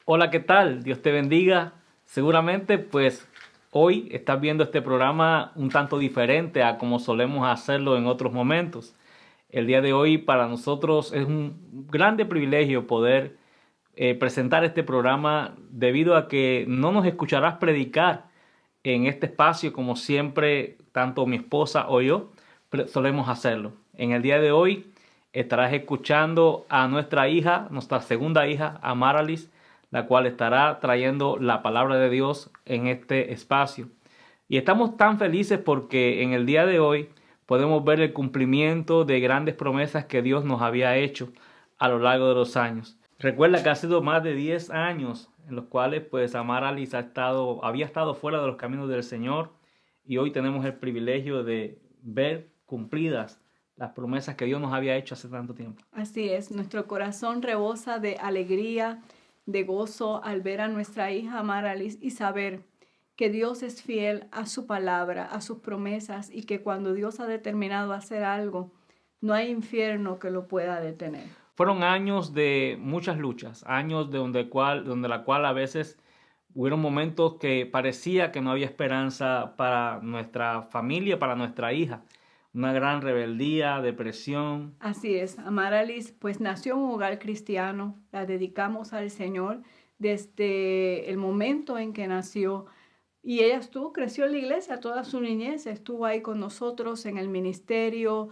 Hola, ¿qué tal? Dios te bendiga. Seguramente, pues hoy estás viendo este programa un tanto diferente a como solemos hacerlo en otros momentos. El día de hoy para nosotros es un grande privilegio poder presentar este programa debido a que no nos escucharás predicar en este espacio como siempre, tanto mi esposa o yo solemos hacerlo. En el día de hoy estarás escuchando a nuestra hija, nuestra segunda hija, Amaralis, la cual estará trayendo la palabra de Dios en este espacio. Y estamos tan felices porque en el día de hoy podemos ver el cumplimiento de grandes promesas que Dios nos había hecho a lo largo de los años. Recuerda que ha sido más de 10 años en los cuales pues Amaralis había estado fuera de los caminos del Señor y hoy tenemos el privilegio de ver cumplidas las promesas que Dios nos había hecho hace tanto tiempo. Así es, nuestro corazón rebosa de alegría, de gozo al ver a nuestra hija Maralis y saber que Dios es fiel a su palabra, a sus promesas y que cuando Dios ha determinado hacer algo, no hay infierno que lo pueda detener. Fueron años de muchas luchas, años donde la cual a veces hubieron momentos que parecía que no había esperanza para nuestra familia, para nuestra hija. Una gran rebeldía, depresión. Así es, Amaralis pues nació en un hogar cristiano, la dedicamos al Señor desde el momento en que nació. Y ella creció en la iglesia toda su niñez, estuvo ahí con nosotros en el ministerio,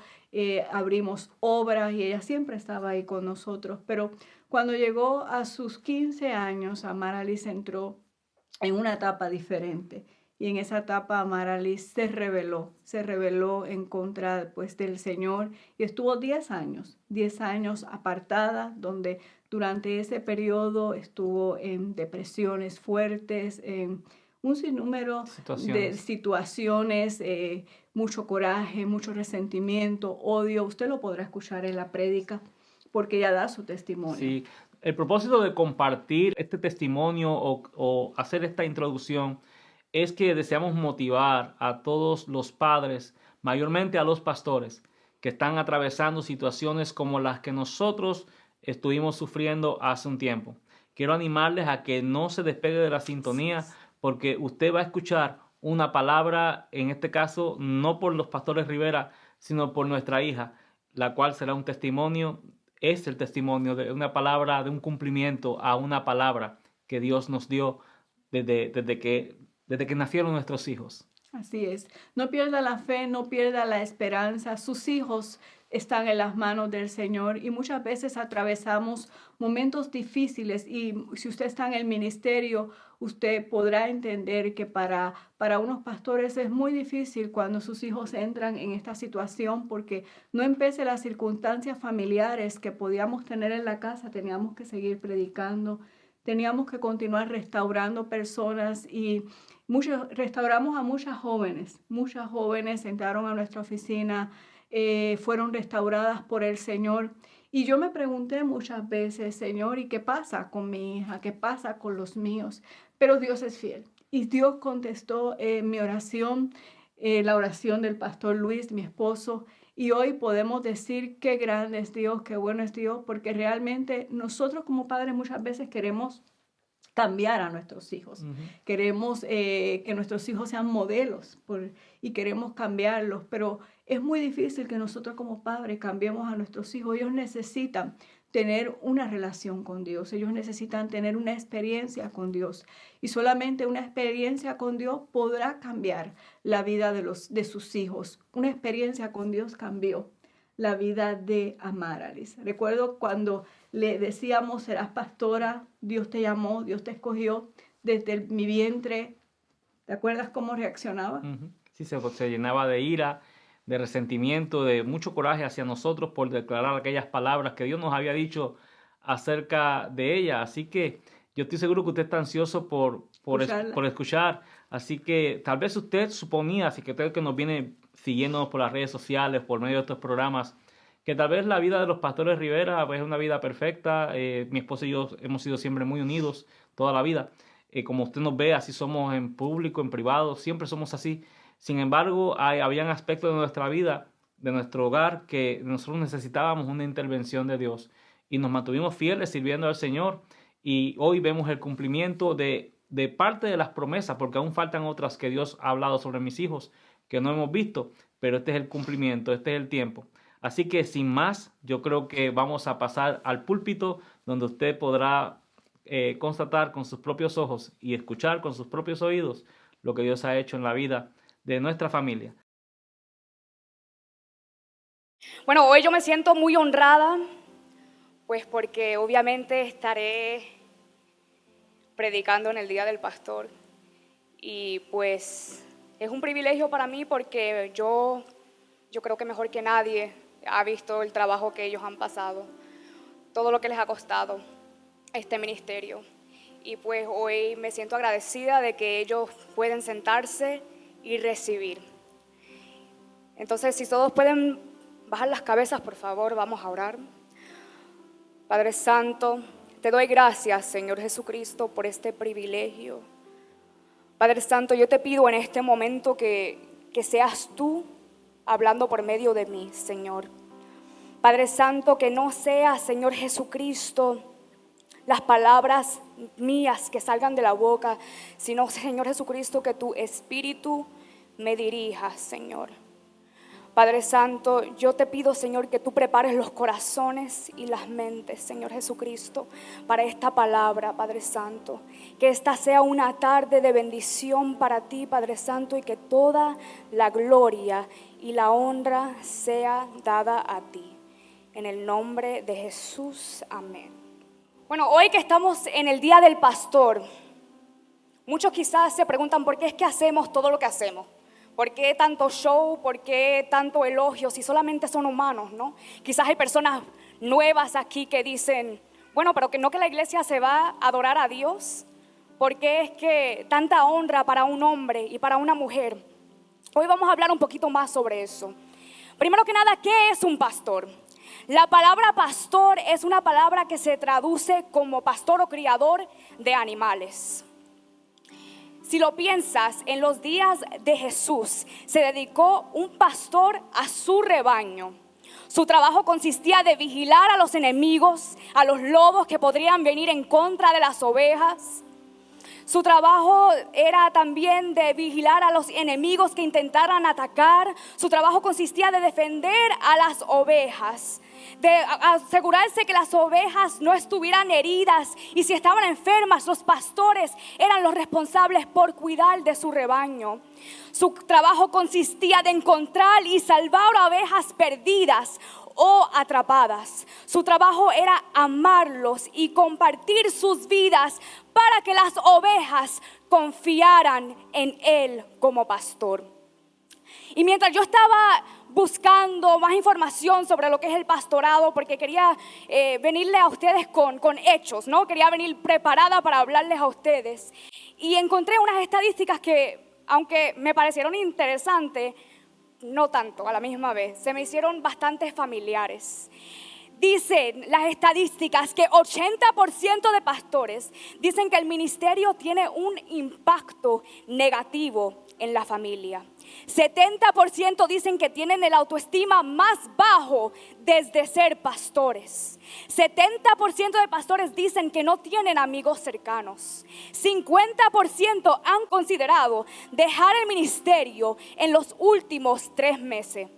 abrimos obras y ella siempre estaba ahí con nosotros. Pero cuando llegó a sus 15 años, Amaralis entró en una etapa diferente. Y en esa etapa Amaralis se rebeló en contra pues, del Señor y estuvo 10 años apartada, donde durante ese periodo estuvo en depresiones fuertes, en un sinnúmero de situaciones, mucho coraje, mucho resentimiento, odio. Usted lo podrá escuchar en la prédica porque ella da su testimonio. Sí, el propósito de compartir este testimonio o hacer esta introducción es que deseamos motivar a todos los padres, mayormente a los pastores, que están atravesando situaciones como las que nosotros estuvimos sufriendo hace un tiempo. Quiero animarles a que no se despegue de la sintonía porque usted va a escuchar una palabra, en este caso, no por los pastores Rivera, sino por nuestra hija, la cual será un testimonio, es el testimonio de una palabra, de un cumplimiento a una palabra que Dios nos dio desde que nacieron nuestros hijos. Así es. No pierda la fe, no pierda la esperanza. Sus hijos están en las manos del Señor y muchas veces atravesamos momentos difíciles y si usted está en el ministerio, usted podrá entender que para unos pastores es muy difícil cuando sus hijos entran en esta situación porque no empecé las circunstancias familiares que podíamos tener en la casa, teníamos que seguir predicando, teníamos que continuar restaurando personas y restauramos a muchas jóvenes entraron a nuestra oficina, fueron restauradas por el Señor. Y yo me pregunté muchas veces, Señor, ¿y qué pasa con mi hija? ¿Qué pasa con los míos? Pero Dios es fiel. Y Dios contestó mi oración, la oración del pastor Luis, mi esposo. Y hoy podemos decir qué grande es Dios, qué bueno es Dios, porque realmente nosotros como padres muchas veces queremos cambiar a nuestros hijos. Queremos que nuestros hijos sean modelos y queremos cambiarlos, pero es muy difícil que nosotros como padres cambiemos a nuestros hijos. Ellos necesitan tener una relación con Dios, ellos necesitan tener una experiencia con Dios y solamente una experiencia con Dios podrá cambiar la vida de sus hijos. Una experiencia con Dios cambió la vida de Amaralis. Recuerdo cuando le decíamos, serás pastora, Dios te llamó, Dios te escogió desde mi vientre. ¿Te acuerdas cómo reaccionaba? Sí, se llenaba de ira, de resentimiento, de mucho coraje hacia nosotros por declarar aquellas palabras que Dios nos había dicho acerca de ella. Así que yo estoy seguro que usted está ansioso por escuchar. Así que tal vez usted suponía, así que usted que nos viene siguiéndonos por las redes sociales, por medio de estos programas, que tal vez la vida de los pastores Rivera pues, es una vida perfecta. Mi esposa y yo hemos sido siempre muy unidos toda la vida. Como usted nos ve, así somos en público, en privado, siempre somos así. Sin embargo, habían aspectos de nuestra vida, de nuestro hogar, que nosotros necesitábamos una intervención de Dios. Y nos mantuvimos fieles sirviendo al Señor. Y hoy vemos el cumplimiento de parte de las promesas, porque aún faltan otras que Dios ha hablado sobre mis hijos que no hemos visto, pero este es el cumplimiento, este es el tiempo. Así que sin más, yo creo que vamos a pasar al púlpito donde usted podrá constatar con sus propios ojos y escuchar con sus propios oídos lo que Dios ha hecho en la vida de nuestra familia. Bueno, hoy yo me siento muy honrada, pues porque obviamente estaré predicando en el Día del Pastor y pues es un privilegio para mí porque yo creo que mejor que nadie ha visto el trabajo que ellos han pasado, todo lo que les ha costado este ministerio. Y pues hoy me siento agradecida de que ellos pueden sentarse y recibir. Entonces, si todos pueden bajar las cabezas, por favor, vamos a orar. Padre Santo, te doy gracias, Señor Jesucristo, por este privilegio. Padre Santo, yo te pido en este momento que seas tú hablando por medio de mí, Señor. Padre Santo, que no sea, Señor Jesucristo, las palabras mías que salgan de la boca, sino, Señor Jesucristo, que tu Espíritu me dirija, Señor. Padre Santo, yo te pido, Señor, que tú prepares los corazones y las mentes, Señor Jesucristo, para esta palabra, Padre Santo. Que esta sea una tarde de bendición para ti, Padre Santo, y que toda la gloria y la honra sea dada a ti. En el nombre de Jesús, amén. Bueno, hoy que estamos en el Día del Pastor, muchos quizás se preguntan por qué es que hacemos todo lo que hacemos. ¿Por qué tanto show? ¿Por qué tanto elogio? Si solamente son humanos, ¿no? Quizás hay personas nuevas aquí que dicen, bueno, pero que no, que la iglesia se va a adorar a Dios. ¿Por qué es que tanta honra para un hombre y para una mujer? Hoy vamos a hablar un poquito más sobre eso. Primero que nada, ¿qué es un pastor? La palabra pastor es una palabra que se traduce como pastor o criador de animales. Si lo piensas, en los días de Jesús se dedicó un pastor a su rebaño. Su trabajo consistía de vigilar a los enemigos, a los lobos que podrían venir en contra de las ovejas. Su trabajo era también de vigilar a los enemigos que intentaran atacar. Su trabajo consistía de defender a las ovejas, de asegurarse que las ovejas no estuvieran heridas, y si estaban enfermas, los pastores eran los responsables por cuidar de su rebaño. Su trabajo consistía de encontrar y salvar ovejas perdidas o atrapadas. Su trabajo era amarlos y compartir sus vidas para que las ovejas confiaran en él como pastor. Y mientras yo estaba buscando más información sobre lo que es el pastorado, porque quería venirle a ustedes con hechos, ¿no? Quería venir preparada para hablarles a ustedes. Y encontré unas estadísticas que, aunque me parecieron interesantes, no tanto a la misma vez, se me hicieron bastante familiares. Dicen las estadísticas que 80% de pastores dicen que el ministerio tiene un impacto negativo en la familia. 70% dicen que tienen el autoestima más bajo desde ser pastores. 70% de pastores dicen que no tienen amigos cercanos. 50% han considerado dejar el ministerio en los últimos 3 meses.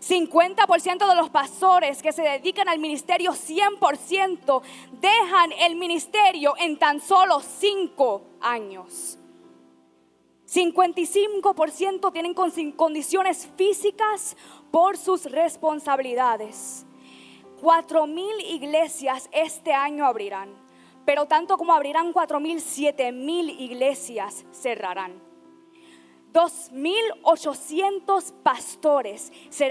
50% de los pastores que se dedican al ministerio 100% dejan el ministerio en tan solo 5 años. 55% tienen condiciones físicas por sus responsabilidades. 4,000 iglesias este año abrirán, pero tanto como abrirán 4,000, 7,000 iglesias cerrarán. 2,800 pastores se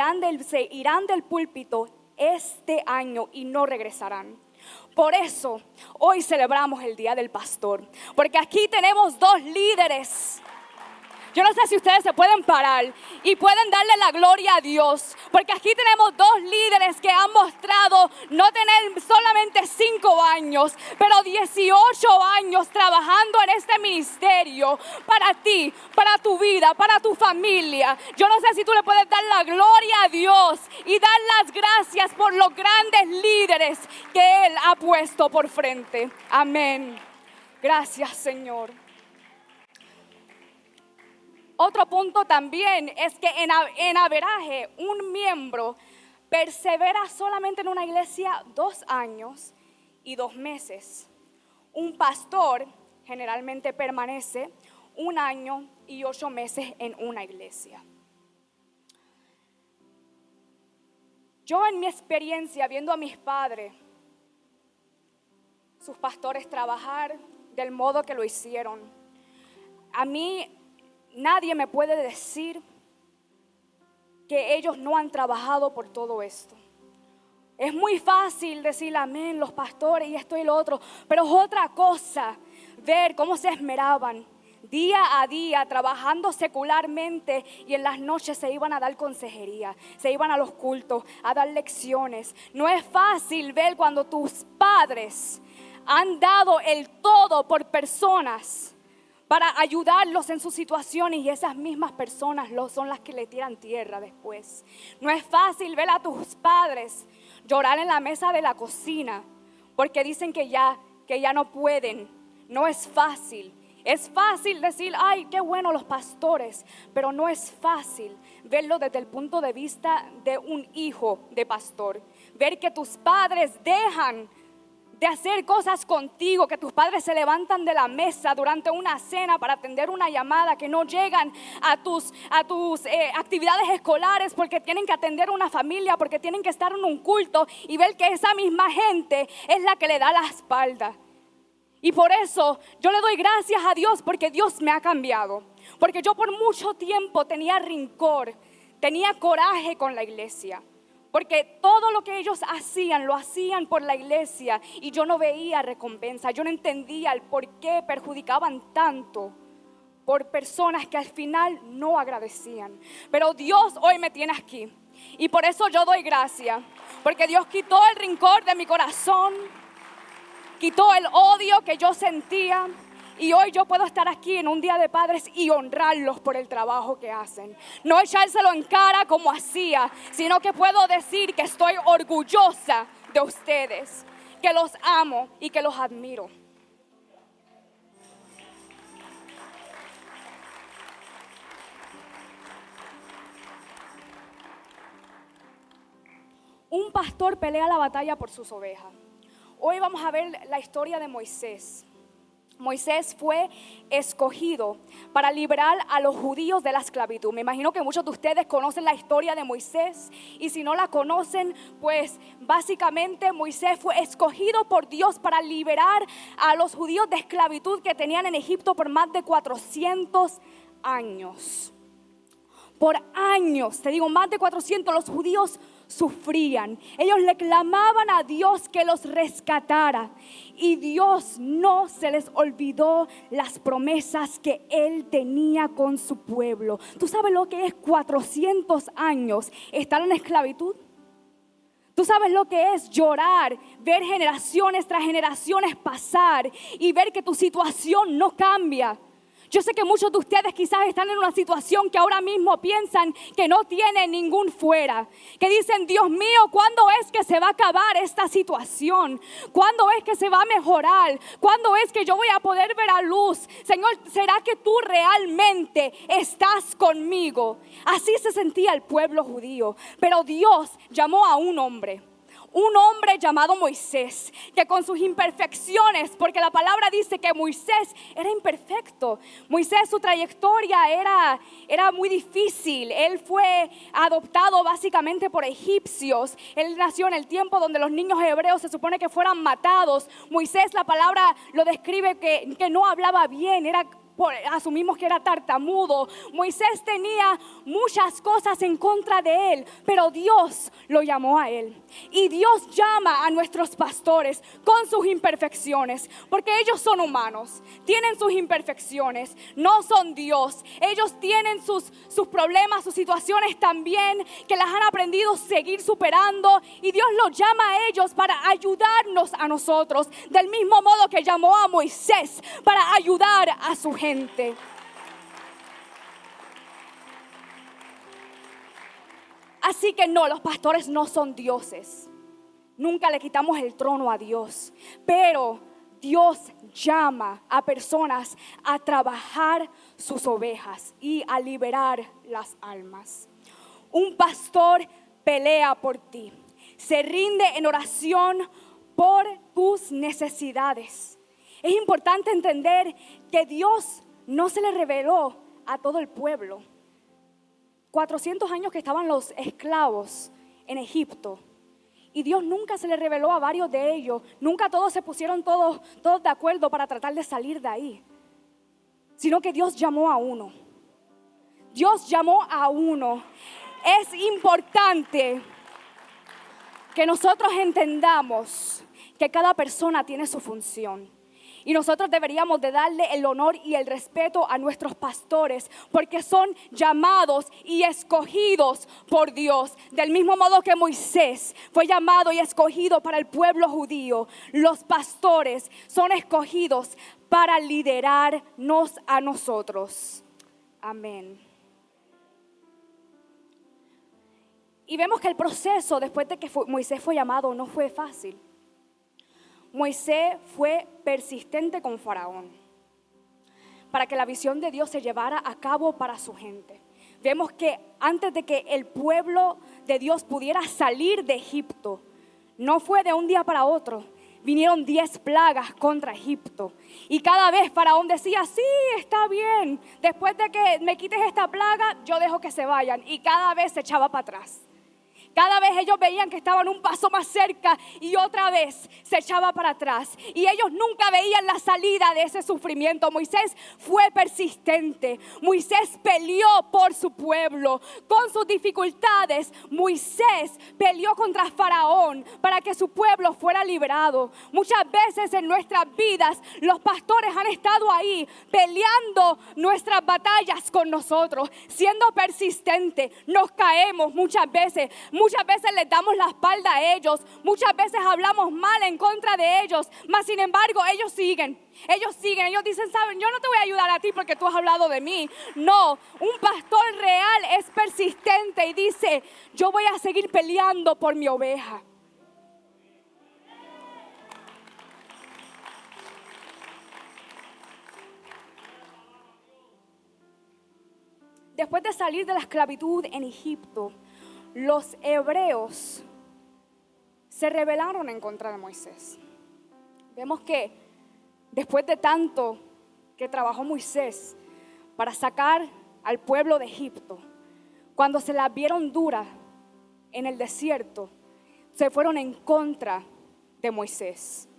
irán del púlpito este año y no regresarán. Por eso hoy celebramos el Día del Pastor, porque aquí tenemos 2 líderes Yo no sé si ustedes se pueden parar y pueden darle la gloria a Dios, porque aquí tenemos dos líderes que han mostrado no tener solamente 5 años, pero 18 años trabajando en este ministerio para ti, para tu vida, para tu familia. Yo no sé si tú le puedes dar la gloria a Dios y dar las gracias por los grandes líderes que Él ha puesto por frente. Amén. Gracias, Señor. Otro punto también es que en averaje un miembro persevera solamente en una iglesia 2 años y 2 meses. Un pastor generalmente permanece 1 año y 8 meses en una iglesia. Yo en mi experiencia viendo a mis padres, sus pastores trabajar del modo que lo hicieron, a mí nadie me puede decir que ellos no han trabajado por todo esto. Es muy fácil decir amén, los pastores y esto y lo otro, pero es otra cosa ver cómo se esmeraban día a día trabajando secularmente, y en las noches se iban a dar consejería, se iban a los cultos a dar lecciones. No es fácil ver cuando tus padres han dado el todo por personas para ayudarlos en sus situaciones, y esas mismas personas son las que le tiran tierra después. No es fácil ver a tus padres llorar en la mesa de la cocina porque dicen que ya no pueden. No es fácil. Es fácil decir, ay, qué bueno los pastores, pero no es fácil verlo desde el punto de vista de un hijo de pastor. Ver que tus padres dejan de hacer cosas contigo, que tus padres se levantan de la mesa durante una cena para atender una llamada, que no llegan a tus actividades escolares porque tienen que atender una familia, porque tienen que estar en un culto, y ver que esa misma gente es la que le da la espalda. Y por eso yo le doy gracias a Dios, porque Dios me ha cambiado. Porque yo por mucho tiempo tenía rencor, tenía coraje con la iglesia. Porque todo lo que ellos hacían, lo hacían por la iglesia, y yo no veía recompensa. Yo no entendía el por qué perjudicaban tanto por personas que al final no agradecían. Pero Dios hoy me tiene aquí, y por eso yo doy gracias. Porque Dios quitó el rencor de mi corazón, quitó el odio que yo sentía, y hoy yo puedo estar aquí en un día de padres y honrarlos por el trabajo que hacen. No echárselo en cara como hacía, sino que puedo decir que estoy orgullosa de ustedes, que los amo y que los admiro. Un pastor pelea la batalla por sus ovejas. Hoy vamos a ver la historia de Moisés. Moisés fue escogido para liberar a los judíos de la esclavitud. Me imagino que muchos de ustedes conocen la historia de Moisés, y si no la conocen, pues básicamente Moisés fue escogido por Dios para liberar a los judíos de esclavitud que tenían en Egipto por más de 400 años. Por años, te digo, más de 400, los judíos sufrían. Ellos le clamaban a Dios que los rescatara, y Dios no se les olvidó las promesas que Él tenía con su pueblo. ¿Tú sabes lo que es 400 años estar en esclavitud? ¿Tú sabes lo que es llorar, ver generaciones tras generaciones pasar y ver que tu situación no cambia? Yo sé que muchos de ustedes quizás están en una situación que ahora mismo piensan que no tiene ningún fuera. Que dicen, Dios mío, ¿cuándo es que se va a acabar esta situación? ¿Cuándo es que se va a mejorar? ¿Cuándo es que yo voy a poder ver a luz? Señor, ¿será que tú realmente estás conmigo? Así se sentía el pueblo judío. Pero Dios llamó a un hombre llamado Moisés, que con sus imperfecciones, porque la palabra dice que Moisés era imperfecto. Moisés, su trayectoria era muy difícil. Él fue adoptado básicamente por egipcios. Él nació en el tiempo donde los niños hebreos se supone que fueran matados. Moisés, la palabra lo describe que no hablaba bien, era asumimos que era tartamudo. Moisés tenía muchas cosas en contra de él, pero Dios lo llamó a él. Y Dios llama a nuestros pastores con sus imperfecciones, porque ellos son humanos, tienen sus imperfecciones, no son Dios. Ellos tienen sus problemas, sus situaciones también, que las han aprendido a seguir superando, y Dios los llama a ellos para ayudarnos a nosotros, del mismo modo que llamó a Moisés para ayudar a su gente. Así que no, los pastores no son dioses. Nunca le quitamos el trono a Dios, pero Dios llama a personas a trabajar sus ovejas y a liberar las almas. Un pastor pelea por ti, se rinde en oración por tus necesidades. Es importante entender que Dios no se le reveló a todo el pueblo. 400 años que estaban los esclavos en Egipto, y Dios nunca se le reveló a varios de ellos. Nunca todos se pusieron todos de acuerdo para tratar de salir de ahí, sino que Dios llamó a uno. Dios llamó a uno. Es importante que nosotros entendamos que cada persona tiene su función. Y nosotros deberíamos de darle el honor y el respeto a nuestros pastores, porque son llamados y escogidos por Dios. Del mismo modo que Moisés fue llamado y escogido para el pueblo judío, los pastores son escogidos para liderarnos a nosotros. Amén. Y vemos que el proceso después de que Moisés fue llamado no fue fácil. Moisés fue persistente con Faraón para que la visión de Dios se llevara a cabo para su gente. Vemos que antes de que el pueblo de Dios pudiera salir de Egipto, no fue de un día para otro. Vinieron 10 plagas contra Egipto. Y cada vez Faraón decía, sí, está bien. Después de que me quites esta plaga, yo dejo que se vayan. Y cada vez se echaba para atrás. Cada vez ellos veían que estaban un paso más cerca y otra vez se echaba para atrás. Y ellos nunca veían la salida de ese sufrimiento. Moisés fue persistente. Moisés peleó por su pueblo. Con sus dificultades, Moisés peleó contra Faraón para que su pueblo fuera liberado. Muchas veces en nuestras vidas los pastores han estado ahí peleando nuestras batallas con nosotros, siendo persistentes. Nos caemos muchas veces les damos la espalda a ellos, muchas veces hablamos mal en contra de ellos, mas sin embargo ellos siguen, ellos dicen, saben, yo no te voy a ayudar a ti porque tú has hablado de mí. No, un pastor real es persistente y dice, yo voy a seguir peleando por mi oveja. Después de salir de la esclavitud en Egipto, los hebreos se rebelaron en contra de Moisés. Vemos que después de tanto que trabajó Moisés para sacar al pueblo de Egipto, cuando se las vieron duras en el desierto, se fueron en contra de Moisés.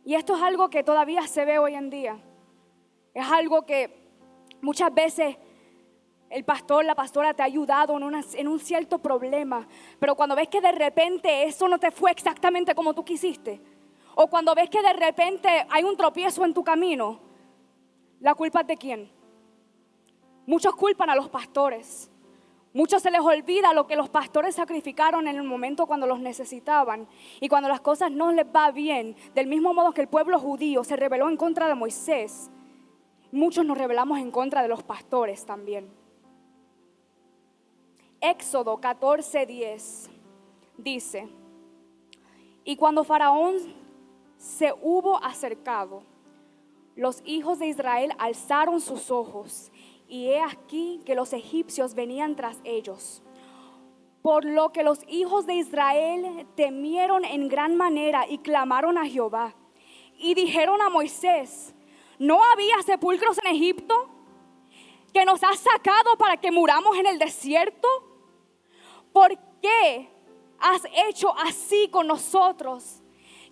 Y esto es algo que todavía se ve hoy en día. Es algo que muchas veces el pastor, la pastora te ha ayudado en un cierto problema, pero cuando ves que de repente eso no te fue exactamente como tú quisiste, o cuando ves que de repente hay un tropiezo en tu camino, ¿la culpa es de quién? Muchos culpan a los pastores. Muchos se les olvida lo que los pastores sacrificaron en el momento cuando los necesitaban. Y cuando las cosas no les va bien, del mismo modo que el pueblo judío se rebeló en contra de Moisés, muchos nos rebelamos en contra de los pastores también. Éxodo 14:10 dice, y cuando Faraón se hubo acercado, los hijos de Israel alzaron sus ojos, y he aquí que los egipcios venían tras ellos. Por lo que los hijos de Israel temieron en gran manera y clamaron a Jehová. Y dijeron a Moisés, ¿no había sepulcros en Egipto que nos has sacado para que muramos en el desierto? ¿Por qué has hecho así con nosotros,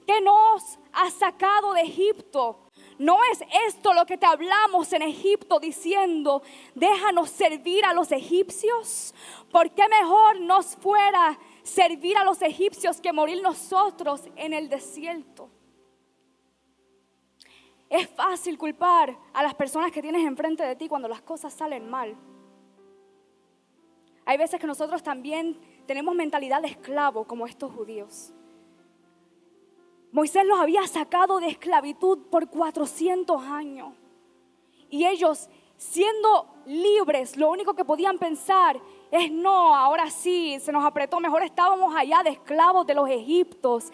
que nos has sacado de Egipto? ¿No es esto lo que te hablamos en Egipto diciendo, déjanos servir a los egipcios? ¿Por qué mejor nos fuera servir a los egipcios que morir nosotros en el desierto? Es fácil culpar a las personas que tienes enfrente de ti cuando las cosas salen mal. Hay veces que nosotros también tenemos mentalidad de esclavo como estos judíos. Moisés los había sacado de esclavitud por 400 años. Y ellos, siendo libres, lo único que podían pensar es: no, ahora sí, se nos apretó, mejor estábamos allá de esclavos de los egipcios.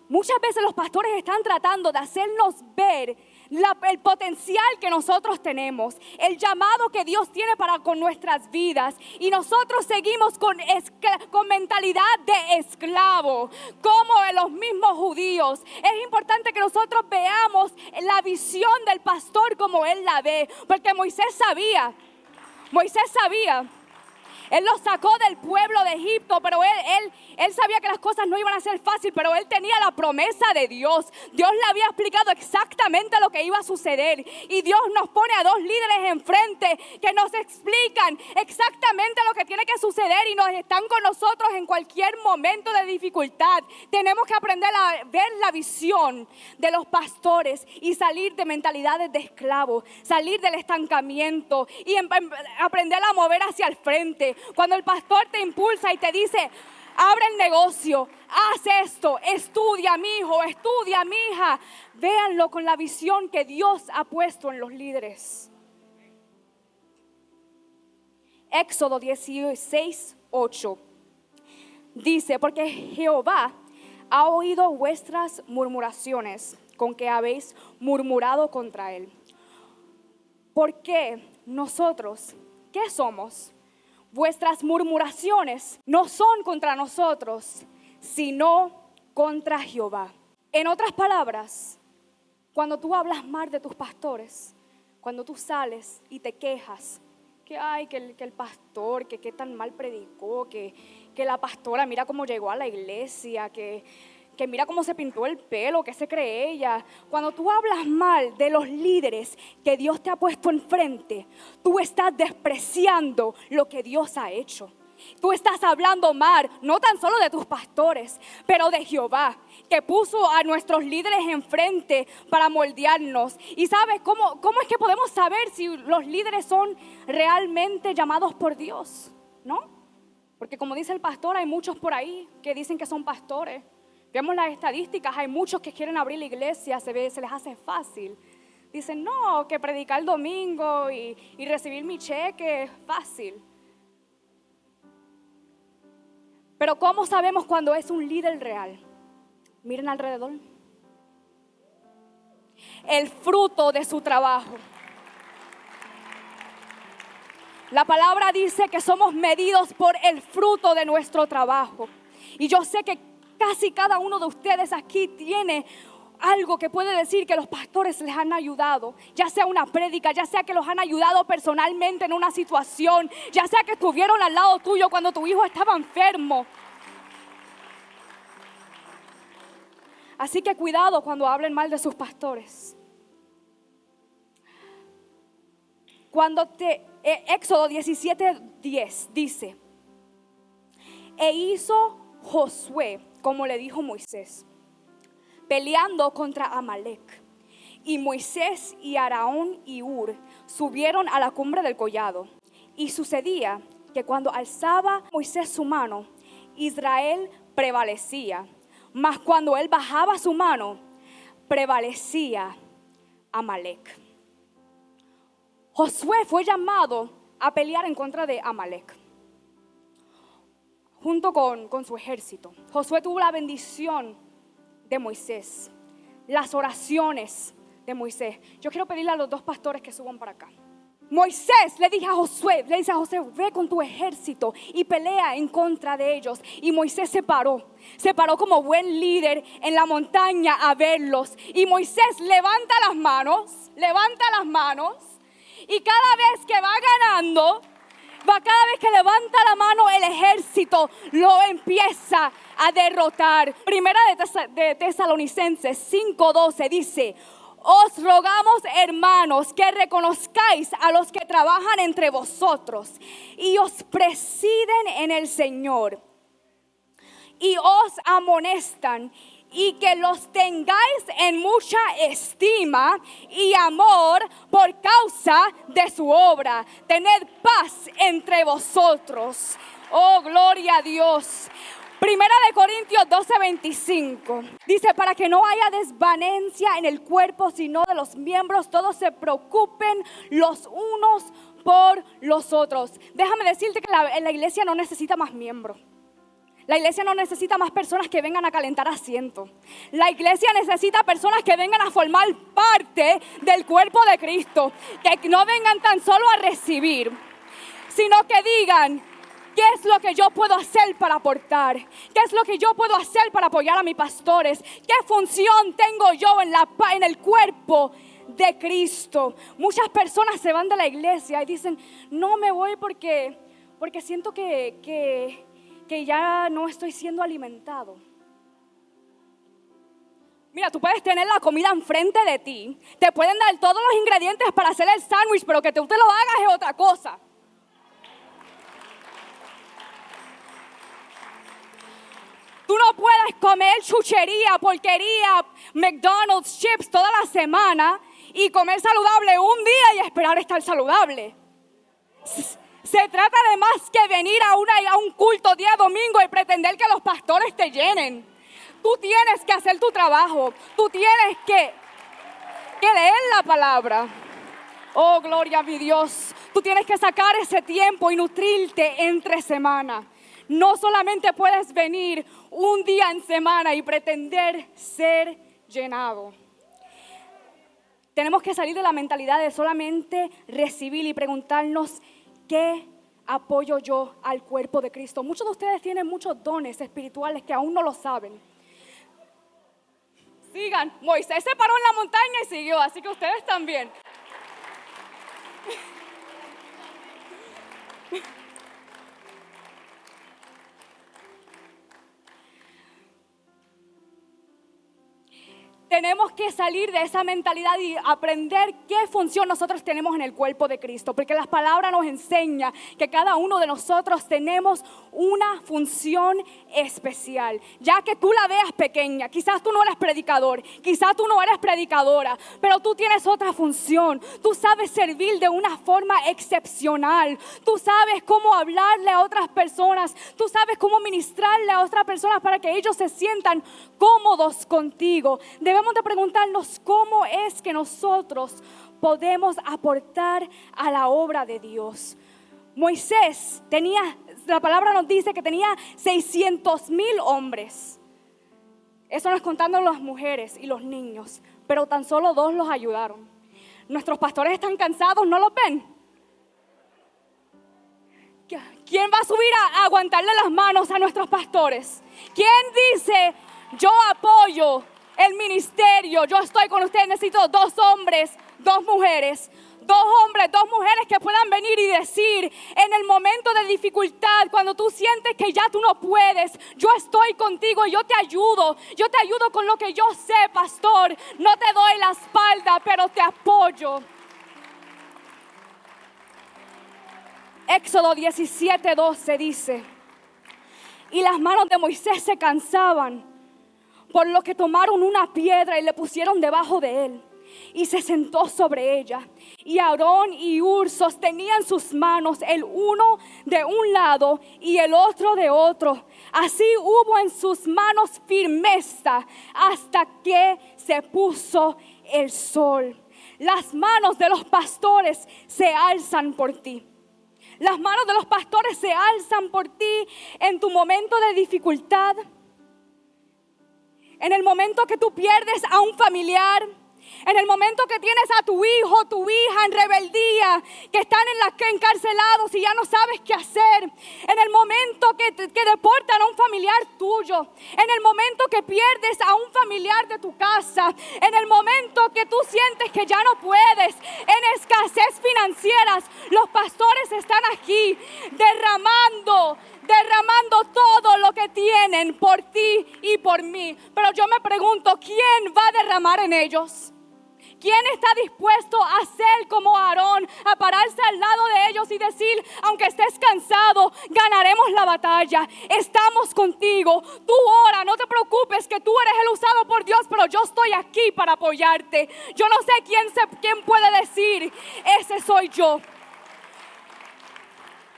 Muchas veces los pastores están tratando de hacernos ver el potencial que nosotros tenemos, el llamado que Dios tiene con nuestras vidas, y nosotros seguimos con mentalidad de esclavo, como los mismos judíos. Es importante que nosotros veamos la visión del pastor como él la ve, porque Moisés sabía. Él los sacó del pueblo de Egipto, pero él sabía que las cosas no iban a ser fáciles, pero él tenía la promesa de Dios. Dios le había explicado exactamente lo que iba a suceder. Y Dios nos pone a dos líderes enfrente que nos explican exactamente lo que tiene que suceder y nos están con nosotros en cualquier momento de dificultad. Tenemos que aprender a ver la visión de los pastores y salir de mentalidades de esclavos, salir del estancamiento y aprender a mover hacia el frente. Cuando el pastor te impulsa y te dice: abre el negocio, haz esto, estudia, mi hijo, estudia, mi hija. Véanlo con la visión que Dios ha puesto en los líderes. Éxodo 16:8 dice: porque Jehová ha oído vuestras murmuraciones con que habéis murmurado contra él. Porque nosotros, ¿qué somos? Vuestras murmuraciones no son contra nosotros, sino contra Jehová. En otras palabras, cuando tú hablas mal de tus pastores, cuando tú sales y te quejas, que el pastor, que tan mal predicó, que la pastora mira cómo llegó a la iglesia, que mira cómo se pintó el pelo, que se cree ella. Cuando tú hablas mal de los líderes que Dios te ha puesto enfrente, tú estás despreciando lo que Dios ha hecho. Tú estás hablando mal, no tan solo de tus pastores, pero de Jehová, que puso a nuestros líderes enfrente para moldearnos. Y ¿sabes cómo es que podemos saber si los líderes son realmente llamados por Dios? ¿No? Porque como dice el pastor, hay muchos por ahí que dicen que son pastores. Vemos las estadísticas, hay muchos que quieren abrir la iglesia, se les hace fácil. Dicen: no, que predicar el domingo y recibir mi cheque es fácil. Pero ¿cómo sabemos cuando es un líder real? Miren alrededor. El fruto de su trabajo. La palabra dice que somos medidos por el fruto de nuestro trabajo. Y yo sé que casi cada uno de ustedes aquí tiene algo que puede decir que los pastores les han ayudado, ya sea una prédica, ya sea que los han ayudado personalmente en una situación, ya sea que estuvieron al lado tuyo cuando tu hijo estaba enfermo. Así que cuidado cuando hablen mal de sus pastores. Éxodo 17:10 dice: e hizo Josué como le dijo Moisés, peleando contra Amalec. Y Moisés y Aarón y Hur subieron a la cumbre del collado. Y sucedía que cuando alzaba Moisés su mano, Israel prevalecía. Mas cuando él bajaba su mano, prevalecía Amalec. Josué fue llamado a pelear en contra de Amalec, junto con su ejército. Josué tuvo la bendición de Moisés, las oraciones de Moisés. Yo quiero pedirle a los dos pastores que suban para acá. Moisés le dice a Josué, ve con tu ejército y pelea en contra de ellos. Y Moisés se paró como buen líder en la montaña a verlos. Y Moisés levanta las manos, y cada vez que va ganando, cada vez que levanta la mano, el ejército lo empieza a derrotar. Primera de Tesalonicenses 5:12 dice: Os rogamos, hermanos, que reconozcáis a los que trabajan entre vosotros y os presiden en el Señor y os amonestan, y que los tengáis en mucha estima y amor por causa de su obra. Tened paz entre vosotros. Oh, gloria a Dios. Primera de Corintios 12:25 dice: para que no haya desvanencia en el cuerpo, sino de los miembros, todos se preocupen los unos por los otros. Déjame decirte que la iglesia no necesita más miembros. La iglesia no necesita más personas que vengan a calentar asientos. La iglesia necesita personas que vengan a formar parte del cuerpo de Cristo. Que no vengan tan solo a recibir, sino que digan: ¿qué es lo que yo puedo hacer para aportar? ¿Qué es lo que yo puedo hacer para apoyar a mis pastores? ¿Qué función tengo yo en el cuerpo de Cristo? Muchas personas se van de la iglesia y dicen: no me voy porque siento que ya no estoy siendo alimentado. Mira, tú puedes tener la comida enfrente de ti, te pueden dar todos los ingredientes para hacer el sándwich, pero que tú te lo hagas es otra cosa. Tú no puedes comer chuchería, porquería, McDonald's, chips toda la semana y comer saludable un día y esperar estar saludable. Se trata de más que venir a un culto día domingo y pretender que los pastores te llenen. Tú tienes que hacer tu trabajo. Tú tienes que leer la palabra. Oh, gloria a mi Dios. Tú tienes que sacar ese tiempo y nutrirte entre semana. No solamente puedes venir un día en semana y pretender ser llenado. Tenemos que salir de la mentalidad de solamente recibir y preguntarnos: ¿qué apoyo yo al cuerpo de Cristo? Muchos de ustedes tienen muchos dones espirituales que aún no lo saben. Sigan, Moisés se paró en la montaña y siguió, así que ustedes también. Tenemos que salir de esa mentalidad y aprender qué función nosotros tenemos en el cuerpo de Cristo, porque la palabra nos enseña que cada uno de nosotros tenemos una función especial, ya que tú la veas pequeña. Quizás tú no eres predicador, quizás tú no eres predicadora, pero tú tienes otra función. Tú sabes servir de una forma excepcional, tú sabes cómo hablarle a otras personas, tú sabes cómo ministrarle a otras personas para que ellos se sientan cómodos contigo. Debemos de preguntarnos cómo es que nosotros podemos aportar a la obra de Dios. Moisés tenía, la palabra nos dice que tenía 600,000 hombres. Eso no es contando las mujeres y los niños, pero tan solo 2 los ayudaron. Nuestros pastores están cansados, ¿no los ven? ¿Quién va a subir a aguantarle las manos a nuestros pastores? ¿Quién dice: yo apoyo el ministerio, yo estoy con ustedes, necesito 2 hombres, 2 mujeres, 2 hombres, 2 mujeres que puedan venir y decir en el momento de dificultad, cuando tú sientes que ya tú no puedes, yo estoy contigo, yo te ayudo con lo que yo sé, pastor, no te doy la espalda, pero te apoyo. Éxodo 17:12 dice: y las manos de Moisés se cansaban, por lo que tomaron una piedra y le pusieron debajo de él, y se sentó sobre ella. Y Aarón y Hur sostenían sus manos, el uno de un lado y el otro de otro. Así hubo en sus manos firmeza hasta que se puso el sol. Las manos de los pastores se alzan por ti. Las manos de los pastores se alzan por ti en tu momento de dificultad. En el momento que tú pierdes a un familiar, en el momento que tienes a tu hijo, tu hija en rebeldía, que están encarcelados y ya no sabes qué hacer, en el momento que deportan a un familiar tuyo, en el momento que pierdes a un familiar de tu casa, en el momento que tú sientes que ya no puedes, en escasez financieras, los pastores están aquí derramando todo lo que tienen por ti y por mí. Pero yo me pregunto, ¿quién va a derramar en ellos? ¿Quién está dispuesto a ser como Aarón, a pararse al lado de ellos y decir, aunque estés cansado, ganaremos la batalla? Estamos contigo. Tú ora, no te preocupes que tú eres el usado por Dios, pero yo estoy aquí para apoyarte. Yo no sé quién puede decir, ese soy yo.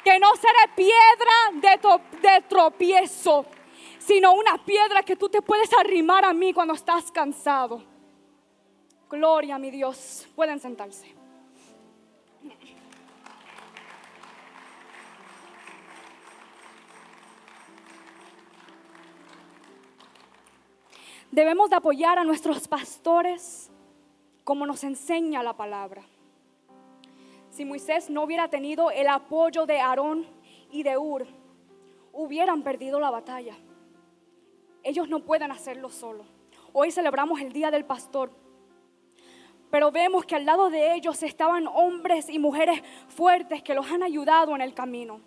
Que no seré piedra de tropiezo, sino una piedra que tú te puedes arrimar a mí cuando estás cansado. Gloria a mi Dios. Pueden sentarse. Debemos de apoyar a nuestros pastores como nos enseña la palabra. Si Moisés no hubiera tenido el apoyo de Aarón y de Hur, hubieran perdido la batalla. Ellos no pueden hacerlo solo. Hoy celebramos el Día del Pastor, pero vemos que al lado de ellos estaban hombres y mujeres fuertes que los han ayudado en el camino.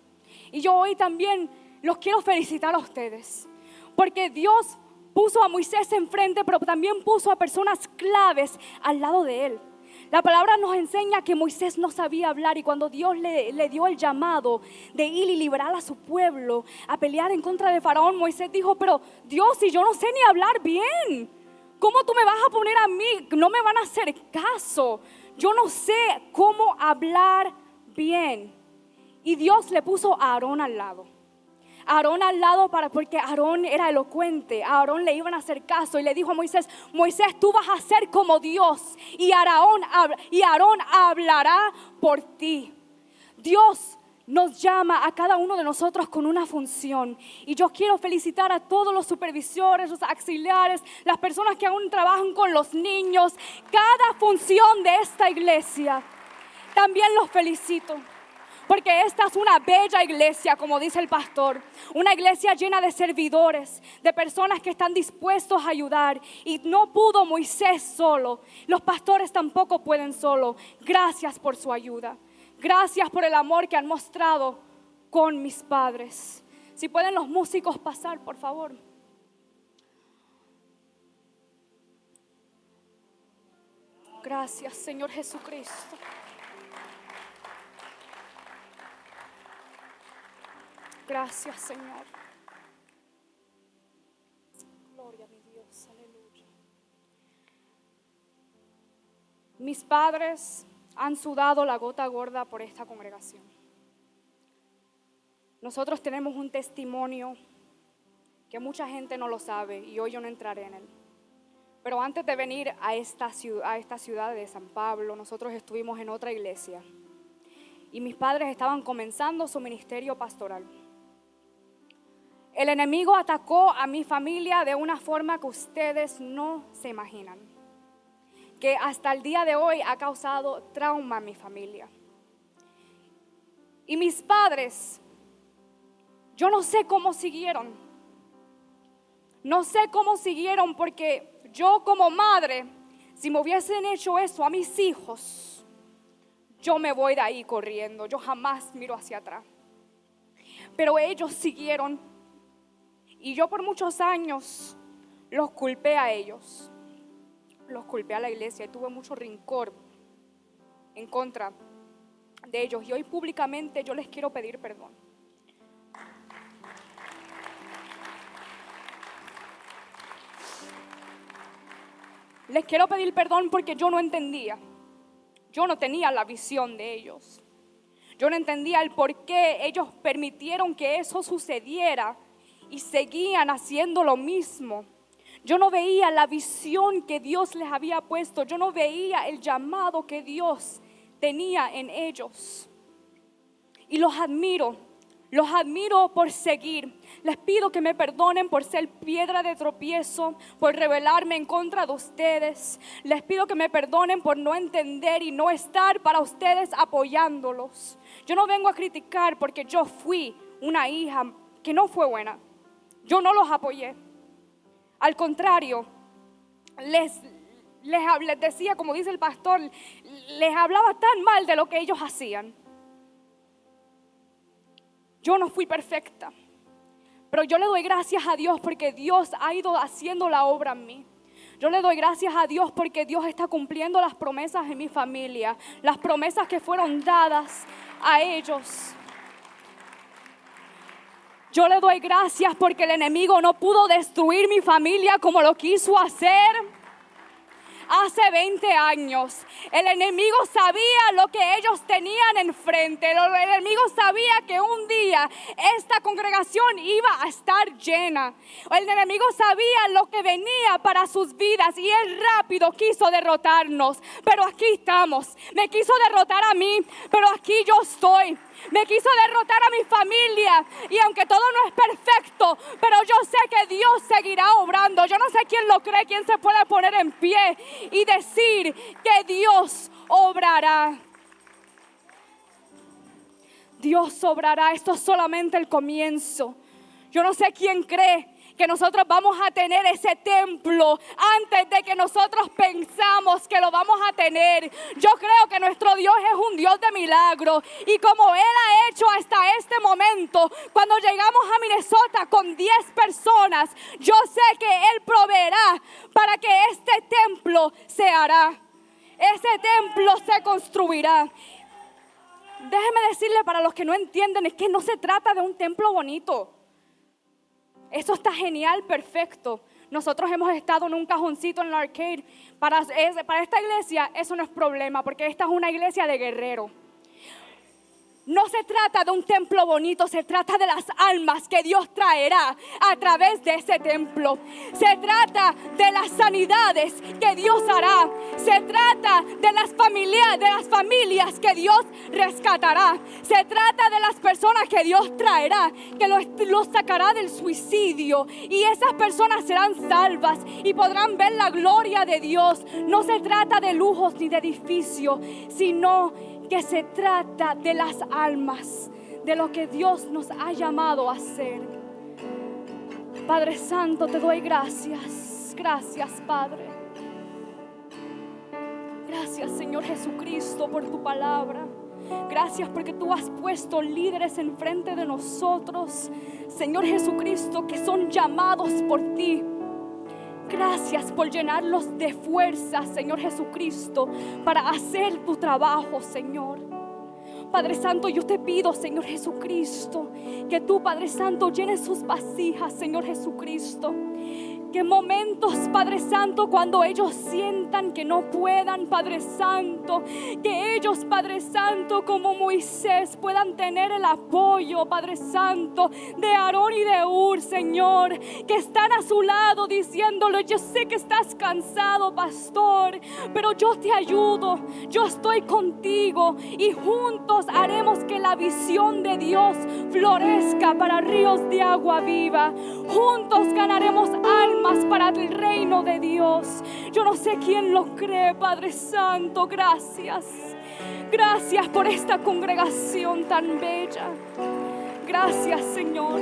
Y yo hoy también los quiero felicitar a ustedes, porque Dios puso a Moisés enfrente, pero también puso a personas claves al lado de él. La palabra nos enseña que Moisés no sabía hablar, y cuando Dios le dio el llamado de ir y liberar a su pueblo, a pelear en contra de Faraón, Moisés dijo, pero Dios, si yo no sé ni hablar bien, ¿cómo tú me vas a poner a mí? No me van a hacer caso. Yo no sé cómo hablar bien. Y Dios le puso a Aarón al lado. Porque Aarón era elocuente. A Aarón le iban a hacer caso y le dijo a Moisés, Moisés, tú vas a ser como Dios y Aarón hablará por ti. Dios nos llama a cada uno de nosotros con una función, y yo quiero felicitar a todos los supervisores, los auxiliares, las personas que aún trabajan con los niños, cada función de esta iglesia. También los felicito, porque esta es una bella iglesia, como dice el pastor, una iglesia llena de servidores, de personas que están dispuestos a ayudar. Y no pudo Moisés solo, los pastores tampoco pueden solo. Gracias por su ayuda, gracias por el amor que han mostrado con mis padres. Si pueden los músicos pasar, por favor. Gracias, Señor Jesucristo. Gracias, Señor. Gloria a mi Dios, aleluya. Mis padres han sudado la gota gorda por esta congregación. Nosotros tenemos un testimonio que mucha gente no lo sabe, y hoy yo no entraré en él. Pero antes de venir a esta ciudad de San Pablo, nosotros estuvimos en otra iglesia y mis padres estaban comenzando su ministerio pastoral. El enemigo atacó a mi familia de una forma que ustedes no se imaginan, que hasta el día de hoy ha causado trauma a mi familia. Y mis padres, yo no sé cómo siguieron. No sé cómo siguieron, porque yo como madre, si me hubiesen hecho eso a mis hijos, yo me voy de ahí corriendo. Yo jamás miro hacia atrás. Pero ellos siguieron. Y yo por muchos años los culpé a ellos, los culpé a la iglesia, y tuve mucho rencor en contra de ellos. Y hoy públicamente yo les quiero pedir perdón. Les quiero pedir perdón porque yo no entendía, yo no tenía la visión de ellos. Yo no entendía el por qué ellos permitieron que eso sucediera y seguían haciendo lo mismo. Yo no veía la visión que Dios les había puesto. Yo no veía el llamado que Dios tenía en ellos. Y los admiro por seguir. Les pido que me perdonen por ser piedra de tropiezo, por rebelarme en contra de ustedes. Les pido que me perdonen por no entender y no estar para ustedes apoyándolos. Yo no vengo a criticar porque yo fui una hija que no fue buena. Yo no los apoyé. Al contrario, les decía, como dice el pastor, les hablaba tan mal de lo que ellos hacían. Yo no fui perfecta, pero yo le doy gracias a Dios porque Dios ha ido haciendo la obra en mí. Yo le doy gracias a Dios porque Dios está cumpliendo las promesas en mi familia, las promesas que fueron dadas a ellos. Yo le doy gracias porque el enemigo no pudo destruir mi familia como lo quiso hacer hace 20 años. El enemigo sabía lo que ellos tenían enfrente. El enemigo sabía que un día esta congregación iba a estar llena. El enemigo sabía lo que venía para sus vidas y él rápido quiso derrotarnos. Pero aquí estamos. Me quiso derrotar a mí, pero aquí yo estoy. Me quiso derrotar a mi familia y aunque todo no es perfecto, pero yo sé que Dios seguirá obrando. Yo no sé quién lo cree, quién se puede poner en pie y decir que Dios obrará. Dios obrará. Esto es solamente el comienzo. Yo no sé quién cree que nosotros vamos a tener ese templo antes de que nosotros pensamos que lo vamos a tener. Yo creo que nuestro Dios es un Dios de milagro. Y como Él ha hecho hasta este momento, cuando llegamos a Minnesota con 10 personas, yo sé que Él proveerá para que este templo se hará. Ese templo se construirá. Déjeme decirle para los que no entienden, es que no se trata de un templo bonito. Eso está genial, perfecto. Nosotros hemos estado en un cajoncito en la arcade. Para esta iglesia eso no es problema, porque esta es una iglesia de guerrero. No se trata de un templo bonito, se trata de las almas que Dios traerá a través de ese templo. Se trata de las sanidades que Dios hará. Se trata de las familias que Dios rescatará. Se trata de las personas que Dios traerá, que los sacará del suicidio. Y esas personas serán salvas y podrán ver la gloria de Dios. No se trata de lujos ni de edificios, sino que se trata de las almas, de lo que Dios nos ha llamado a hacer. Padre Santo, te doy gracias. Gracias, Padre. Gracias, Señor Jesucristo, por tu palabra. Gracias porque tú has puesto líderes enfrente de nosotros, Señor Jesucristo, que son llamados por ti. Gracias por llenarlos de fuerza, Señor Jesucristo, para hacer tu trabajo, Señor. Padre Santo, yo te pido, Señor Jesucristo, que tú, Padre Santo, llenes sus vasijas, Señor Jesucristo. Que momentos, Padre Santo, cuando ellos sientan que no puedan, Padre Santo, que ellos, Padre Santo, como Moisés, puedan tener el apoyo, Padre Santo, de Aarón y de Hur, Señor, que están a su lado diciéndole: yo sé que estás cansado, pastor, pero yo te ayudo, yo estoy contigo y juntos haremos que la visión de Dios florezca para ríos de agua viva. Juntos ganaremos almas para el reino de Dios. Yo no sé quién lo cree, Padre Santo. Gracias. Gracias por esta congregación tan bella. Gracias, Señor.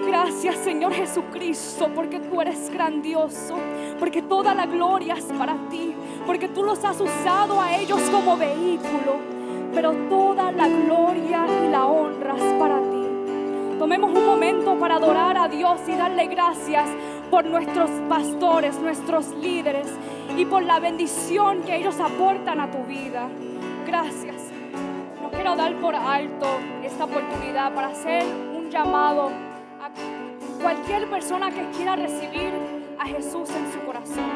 Gracias, Señor Jesucristo, porque tú eres grandioso, porque toda la gloria es para ti, porque tú los has usado a ellos como vehículo, pero toda la gloria y la honra es para ti. Tomemos un momento para adorar a Dios y darle gracias por nuestros pastores, nuestros líderes y por la bendición que ellos aportan a tu vida. Gracias. No quiero dar por alto esta oportunidad para hacer un llamado a cualquier persona que quiera recibir a Jesús en su corazón.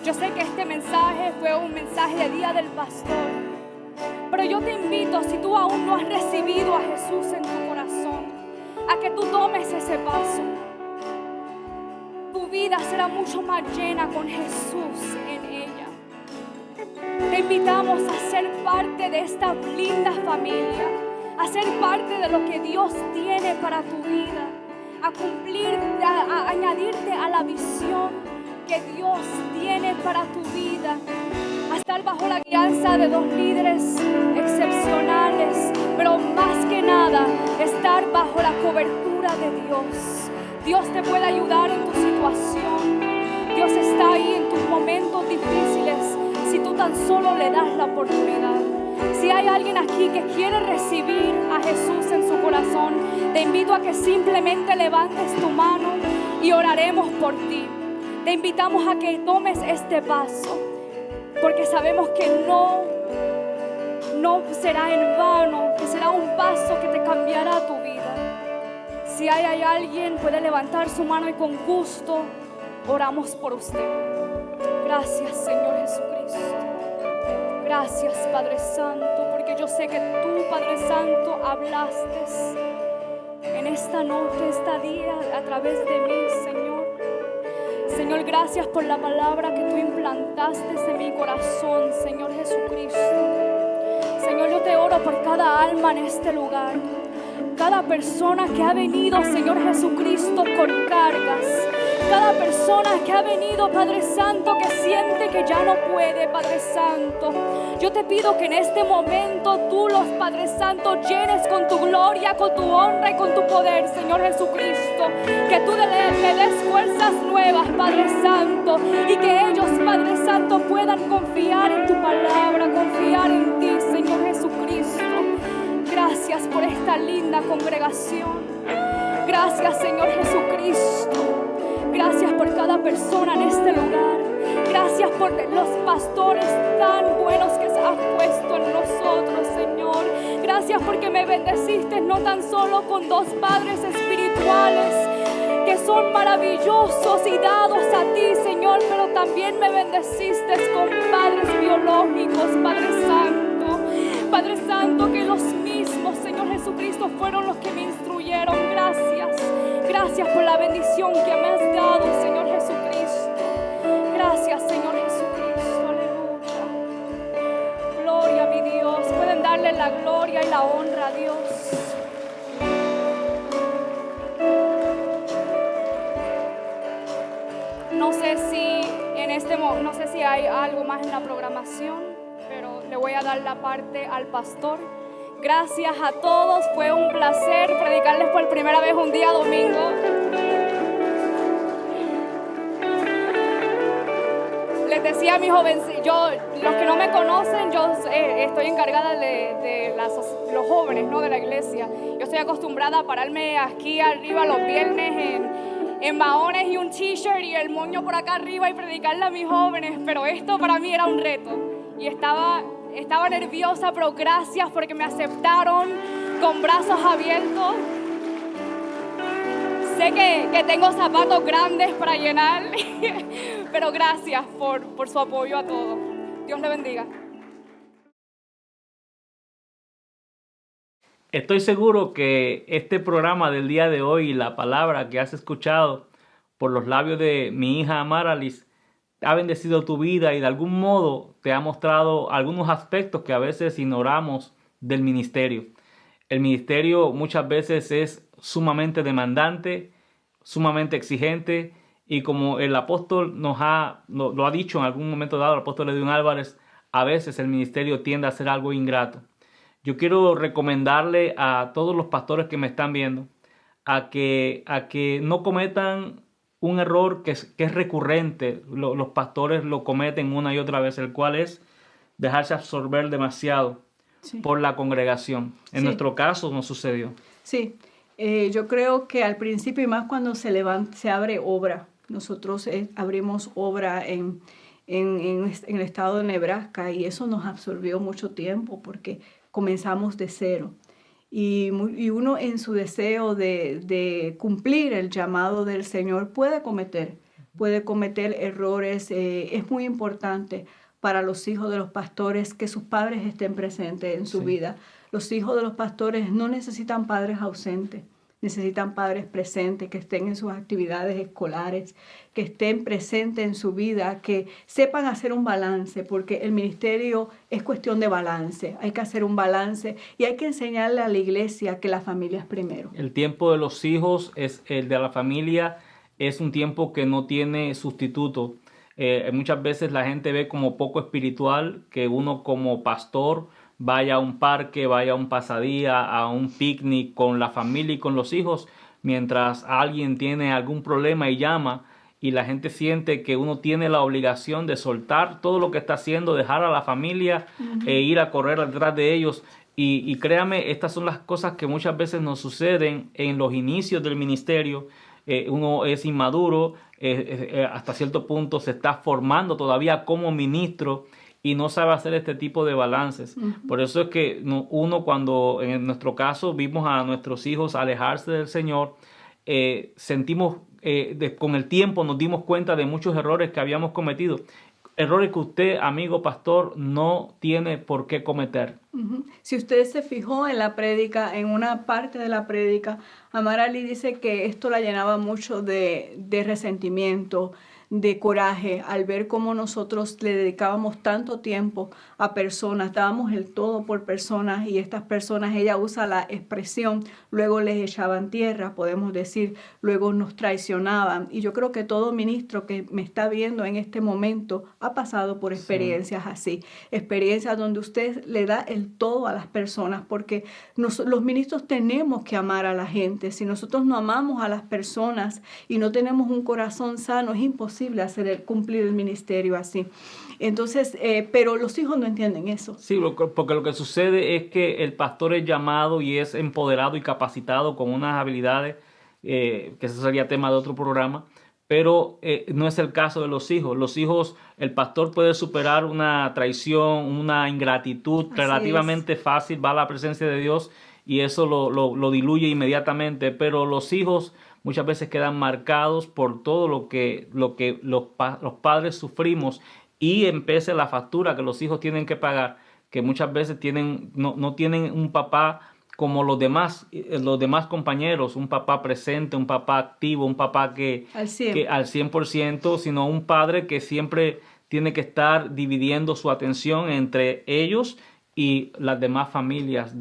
Yo sé que este mensaje fue un mensaje de Día del Pastor, pero yo te invito, si tú aún no has recibido a Jesús en tu corazón, a que tú tomes ese paso. Tu vida será mucho más llena con Jesús en ella. Te invitamos a ser parte de esta linda familia, a ser parte de lo que Dios tiene para tu vida, a cumplir, a añadirte a la visión que Dios tiene para tu vida, a estar bajo la guianza de 2 líderes excepcionales, pero más que nada, estar bajo la cobertura de Dios. Dios te puede ayudar en tu situación. Dios está ahí en tus momentos difíciles, si tú tan solo le das la oportunidad. Si hay alguien aquí que quiere recibir a Jesús en su corazón, te invito a que simplemente levantes tu mano y oraremos por ti. te invitamos a que tomes este paso, porque sabemos que no será en vano, que será un paso que te cambiará tu vida. Si hay alguien, puede levantar su mano y con gusto oramos por usted. Gracias, Señor Jesucristo. Gracias, Padre Santo, porque yo sé que tú, Padre Santo, hablaste en esta noche, este día, a través de mí, Señor. Señor, gracias por la palabra que tú implantaste en mi corazón, Señor Jesucristo. Señor, yo te oro por cada alma en este lugar, cada persona que ha venido, Señor Jesucristo, con cargas, cada persona que ha venido, Padre Santo, que siente que ya no puede, Padre Santo. Yo te pido que en este momento tú los, Padre Santo, llenes con tu gloria, con tu honra y con tu poder, Señor Jesucristo. Que tú le des fuerzas nuevas, Padre Santo, y que ellos, Padre Santo, puedan confiar en tu palabra, confiar en ti, Señor Jesucristo. Gracias por esta linda congregación. Gracias, Señor Jesucristo. Gracias por cada persona en este lugar. Gracias por los pastores tan buenos que has puesto en nosotros, Señor. Gracias porque me bendeciste no tan solo con 2 padres espirituales que son maravillosos y dados a ti, Señor, pero también me bendeciste con padres biológicos, Padre Santo. Padre Santo, que los mismos, Señor Jesucristo, fueron los que me instruyeron. Gracias. Gracias por la bendición que me has dado, Señor Jesucristo. Gracias, Señor Jesucristo. Aleluya. Gloria a mi Dios. Pueden darle la gloria y la honra a Dios. No sé si hay algo más en la programación, pero le voy a dar la parte al pastor. Gracias a todos, fue un placer predicarles por primera vez un día domingo. Les decía a mis jovencitos, los que no me conocen, yo estoy encargada de los jóvenes, ¿no?, de la iglesia. Yo estoy acostumbrada a pararme aquí arriba los viernes en maones y un t-shirt y el moño por acá arriba y predicarle a mis jóvenes, pero esto para mí era un reto y estaba nerviosa, pero gracias porque me aceptaron con brazos abiertos. Sé que tengo zapatos grandes para llenar, pero gracias por su apoyo a todos. Dios le bendiga. Estoy seguro que este programa del día de hoy y la palabra que has escuchado por los labios de mi hija Amaralis ha bendecido tu vida y de algún modo te ha mostrado algunos aspectos que a veces ignoramos del ministerio. El ministerio muchas veces es sumamente demandante, sumamente exigente, y como el apóstol lo ha dicho en algún momento dado, el apóstol Edwin Álvarez, a veces el ministerio tiende a ser algo ingrato. Yo quiero recomendarle a todos los pastores que me están viendo a que no cometan un error que es recurrente. Los pastores lo cometen una y otra vez, el cual es dejarse absorber demasiado por la congregación. En nuestro caso no sucedió. Sí, yo creo que al principio, y más cuando se abre obra, nosotros abrimos obra en el estado de Nebraska, y eso nos absorbió mucho tiempo porque comenzamos de cero. Y uno en su deseo de cumplir el llamado del Señor puede cometer errores. Es muy importante para los hijos de los pastores que sus padres estén presentes en su vida. Los hijos de los pastores no necesitan padres ausentes, necesitan padres presentes, que estén en sus actividades escolares, que estén presentes en su vida, que sepan hacer un balance, porque el ministerio es cuestión de balance. Hay que hacer un balance y hay que enseñarle a la iglesia que la familia es primero. El tiempo de los hijos, el de la familia, es un tiempo que no tiene sustituto. Muchas veces la gente ve como poco espiritual que uno como pastor vaya a un parque, vaya a un pasadía, a un picnic con la familia y con los hijos, mientras alguien tiene algún problema y llama, y la gente siente que uno tiene la obligación de soltar todo lo que está haciendo, dejar a la familia e ir a correr detrás de ellos. Y créame, estas son las cosas que muchas veces nos suceden en los inicios del ministerio, uno es inmaduro, hasta cierto punto se está formando todavía como ministro y no sabe hacer este tipo de balances. Por eso es que uno, cuando en nuestro caso vimos a nuestros hijos alejarse del Señor, sentimos, con el tiempo nos dimos cuenta de muchos errores que habíamos cometido. Errores que usted, amigo pastor, no tiene por qué cometer. Si usted se fijó en la prédica, en una parte de la prédica, Amarali dice que esto la llenaba mucho de resentimiento, de coraje, al ver cómo nosotros le dedicábamos tanto tiempo a personas, dábamos el todo por personas, y estas personas, ella usa la expresión, luego les echaban tierra, podemos decir, luego nos traicionaban. Y yo creo que todo ministro que me está viendo en este momento ha pasado por experiencias así, experiencias donde usted le da el todo a las personas, porque los ministros tenemos que amar a la gente. Si nosotros no amamos a las personas y no tenemos un corazón sano, es imposible cumplir el ministerio así. Entonces, pero los hijos no entienden eso. Sí, porque lo que sucede es que el pastor es llamado y es empoderado y capacitado con unas habilidades, que eso sería tema de otro programa, pero no es el caso de los hijos. Los hijos, el pastor puede superar una traición, una ingratitud relativamente fácil, va a la presencia de Dios y eso lo diluye inmediatamente, pero los hijos muchas veces quedan marcados por todo lo que los padres sufrimos, y empieza la factura que los hijos tienen que pagar, que muchas veces no tienen un papá como los demás compañeros, un papá presente, un papá activo, un papá que al 100%, sino un padre que siempre tiene que estar dividiendo su atención entre ellos y las demás familias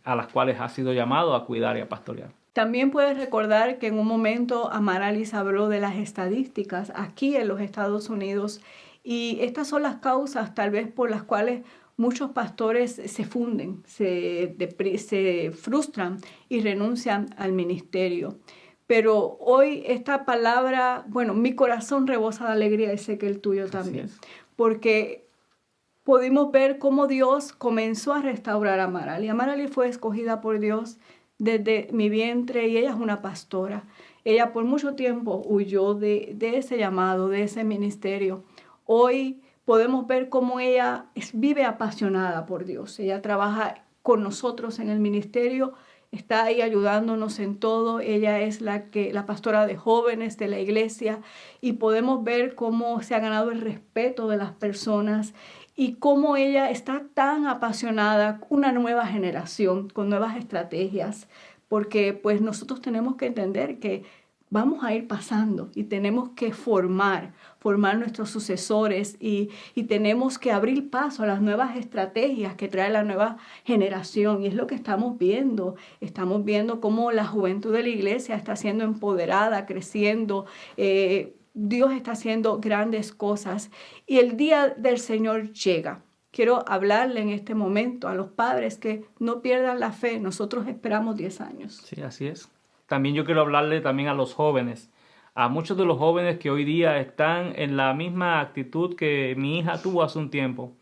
a las cuales ha sido llamado a cuidar y a pastorear. También puedes recordar que en un momento Amaralis habló de las estadísticas aquí en los Estados Unidos, y estas son las causas tal vez por las cuales muchos pastores se funden, se frustran y renuncian al ministerio. Pero hoy esta palabra, bueno, mi corazón rebosa de alegría, y sé que el tuyo también, porque pudimos ver cómo Dios comenzó a restaurar a Amarali. Amarali fue escogida por Dios desde mi vientre y ella es una pastora. Ella por mucho tiempo huyó de ese llamado, de ese ministerio. Hoy podemos ver cómo ella vive apasionada por Dios. Ella trabaja con nosotros en el ministerio, está ahí ayudándonos en todo. Ella es la pastora de jóvenes de la iglesia, y podemos ver cómo se ha ganado el respeto de las personas y cómo ella está tan apasionada, una nueva generación con nuevas estrategias, porque pues nosotros tenemos que entender que vamos a ir pasando y tenemos que formar nuestros sucesores, y tenemos que abrir paso a las nuevas estrategias que trae la nueva generación, y es lo que estamos viendo. Estamos viendo cómo la juventud de la iglesia está siendo empoderada, creciendo. Dios está haciendo grandes cosas y el día del Señor llega. Quiero hablarle en este momento a los padres que no pierdan la fe. Nosotros esperamos 10 años. Sí, así es. También yo quiero hablarle también a los jóvenes, a muchos de los jóvenes que hoy día están en la misma actitud que mi hija tuvo hace un tiempo.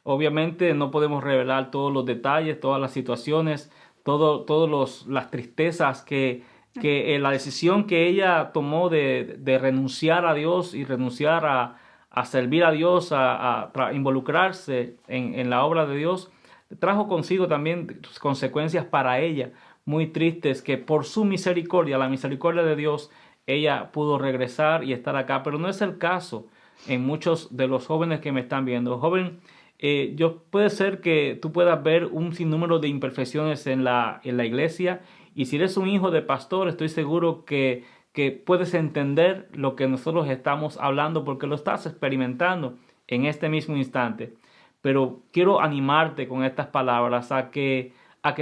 Obviamente no podemos revelar todos los detalles, todas las situaciones, todas las tristezas que la decisión que ella tomó de renunciar a Dios y renunciar a servir a Dios, a involucrarse en la obra de Dios, trajo consigo también consecuencias para ella muy tristes, que por su misericordia, la misericordia de Dios, ella pudo regresar y estar acá. Pero no es el caso en muchos de los jóvenes que me están viendo. Joven, puede ser que tú puedas ver un sinnúmero de imperfecciones en la iglesia, y si eres un hijo de pastor, estoy seguro que puedes entender lo que nosotros estamos hablando, porque lo estás experimentando en este mismo instante. Pero quiero animarte con estas palabras a que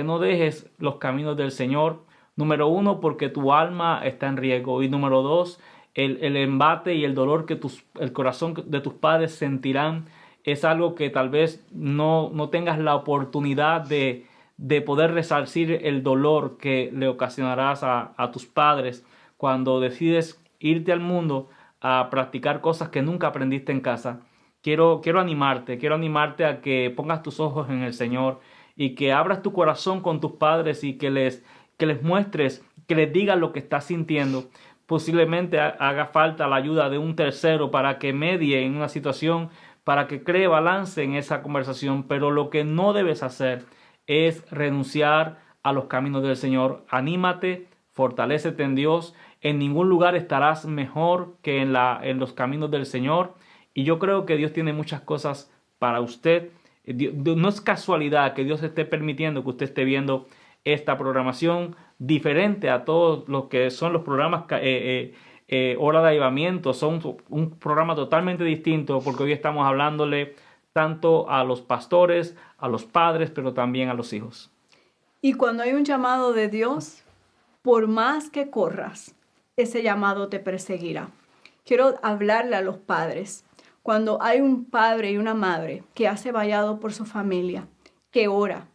no dejes los caminos del Señor. Número 1, porque tu alma está en riesgo. Y número 2, el embate y el dolor que el corazón de tus padres sentirán es algo que tal vez no tengas la oportunidad de poder resarcir el dolor que le ocasionarás a tus padres cuando decides irte al mundo a practicar cosas que nunca aprendiste en casa. Quiero animarte a que pongas tus ojos en el Señor y que abras tu corazón con tus padres y que les muestres, que les digas lo que estás sintiendo, posiblemente haga falta la ayuda de un tercero para que medie en una situación, para que cree balance en esa conversación, pero lo que no debes hacer es renunciar a los caminos del Señor. Anímate, fortalécete en Dios. En ningún lugar estarás mejor que en los caminos del Señor. Y yo creo que Dios tiene muchas cosas para usted. No es casualidad que Dios esté permitiendo que usted esté viendo esta programación diferente a todos los que son los programas Hora de Avivamiento. Son un programa totalmente distinto porque hoy estamos hablándole tanto a los pastores, a los padres, pero también a los hijos. Y cuando hay un llamado de Dios, por más que corras, ese llamado te perseguirá. Quiero hablarle a los padres. Cuando hay un padre y una madre que hace vallado por su familia, que ora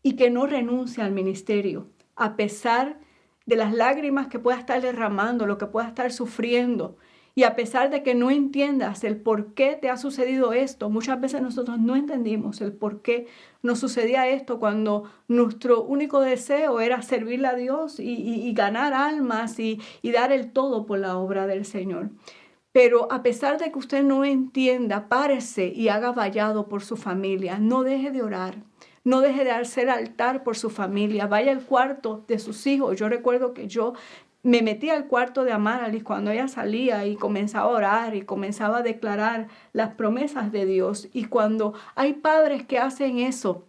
y que no renuncia al ministerio, a pesar de las lágrimas que pueda estar derramando, lo que pueda estar sufriendo, y a pesar de que no entiendas el por qué te ha sucedido esto, muchas veces nosotros no entendimos el por qué nos sucedía esto cuando nuestro único deseo era servirle a Dios y ganar almas y dar el todo por la obra del Señor. Pero a pesar de que usted no entienda, párese y haga vallado por su familia. No deje de orar. No deje de hacer altar por su familia. Vaya al cuarto de sus hijos. Yo recuerdo que yo me metí al cuarto de Amaralis cuando ella salía y comenzaba a orar y comenzaba a declarar las promesas de Dios. Y cuando hay padres que hacen eso,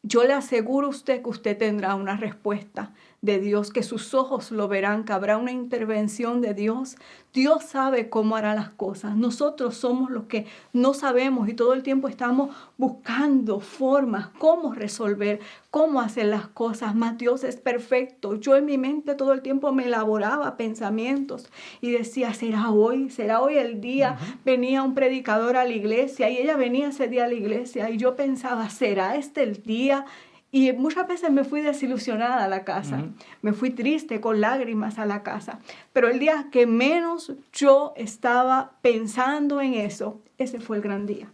yo le aseguro a usted que usted tendrá una respuesta de Dios, que sus ojos lo verán, que habrá una intervención de Dios. Dios sabe cómo hará las cosas. Nosotros somos los que no sabemos y todo el tiempo estamos buscando formas, cómo resolver, cómo hacer las cosas. Mas Dios es perfecto. Yo en mi mente todo el tiempo me elaboraba pensamientos y decía, ¿será hoy? ¿Será hoy el día? Venía un predicador a la iglesia y ella venía ese día a la iglesia y yo pensaba, ¿será este el día? Y muchas veces me fui desilusionada a la casa, me fui triste con lágrimas a la casa. Pero el día que menos yo estaba pensando en eso, ese fue el gran día.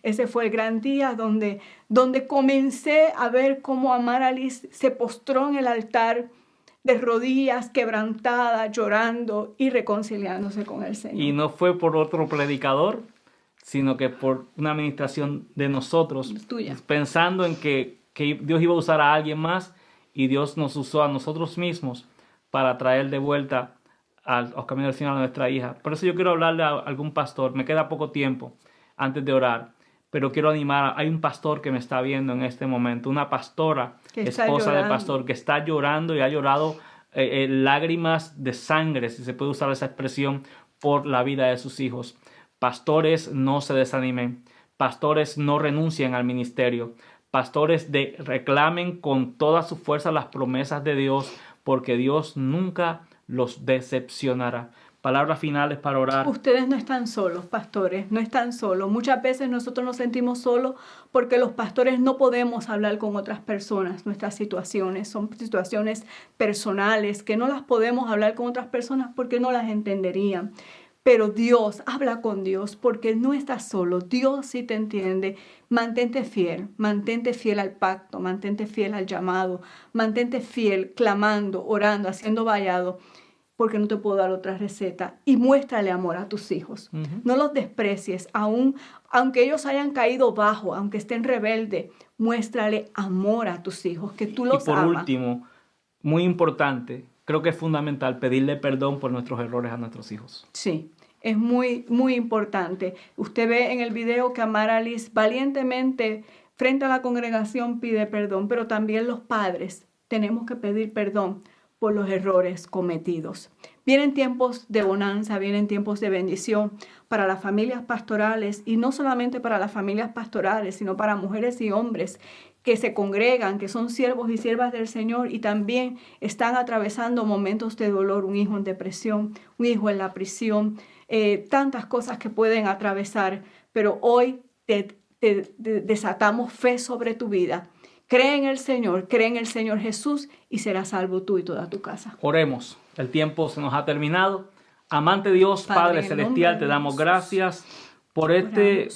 Ese fue el gran día donde comencé a ver cómo Amaralis se postró en el altar de rodillas, quebrantada, llorando y reconciliándose con el Señor. Y no fue por otro predicador, sino que por una administración de nosotros, tuya, pensando en que Dios iba a usar a alguien más y Dios nos usó a nosotros mismos para traer de vuelta a los caminos del Señor a nuestra hija. Por eso yo quiero hablarle a algún pastor. Me queda poco tiempo antes de orar, pero quiero animar. Hay un pastor que me está viendo en este momento, una pastora, esposa del pastor, que está llorando y ha llorado lágrimas de sangre, si se puede usar esa expresión, por la vida de sus hijos. Pastores, no se desanimen. Pastores, no renuncien al ministerio. Pastores, reclamen con toda su fuerza las promesas de Dios, porque Dios nunca los decepcionará. Palabras finales para orar. Ustedes no están solos, pastores, no están solos. Muchas veces nosotros nos sentimos solos porque los pastores no podemos hablar con otras personas. Nuestras situaciones son situaciones personales que no las podemos hablar con otras personas porque no las entenderían. Pero Dios, habla con Dios porque no estás solo. Dios sí te entiende. Mantente fiel al pacto, mantente fiel al llamado, mantente fiel clamando, orando, haciendo vallado, porque no te puedo dar otra receta. Y muéstrale amor a tus hijos. No los desprecies, aunque ellos hayan caído bajo, aunque estén rebeldes, muéstrale amor a tus hijos, que tú los amas. Y por último, muy importante, creo que es fundamental pedirle perdón por nuestros errores a nuestros hijos. Sí, es muy, muy importante. Usted ve en el video que Amaralis valientemente frente a la congregación pide perdón, pero también los padres tenemos que pedir perdón por los errores cometidos. Vienen tiempos de bonanza, vienen tiempos de bendición para las familias pastorales y no solamente para las familias pastorales, sino para mujeres y hombres que se congregan, que son siervos y siervas del Señor y también están atravesando momentos de dolor, un hijo en depresión, un hijo en la prisión, tantas cosas que pueden atravesar, pero hoy te desatamos fe sobre tu vida. Cree en el Señor Jesús y serás salvo tú y toda tu casa. Oremos, el tiempo se nos ha terminado. Amante Dios, Padre Celestial, te damos gracias por este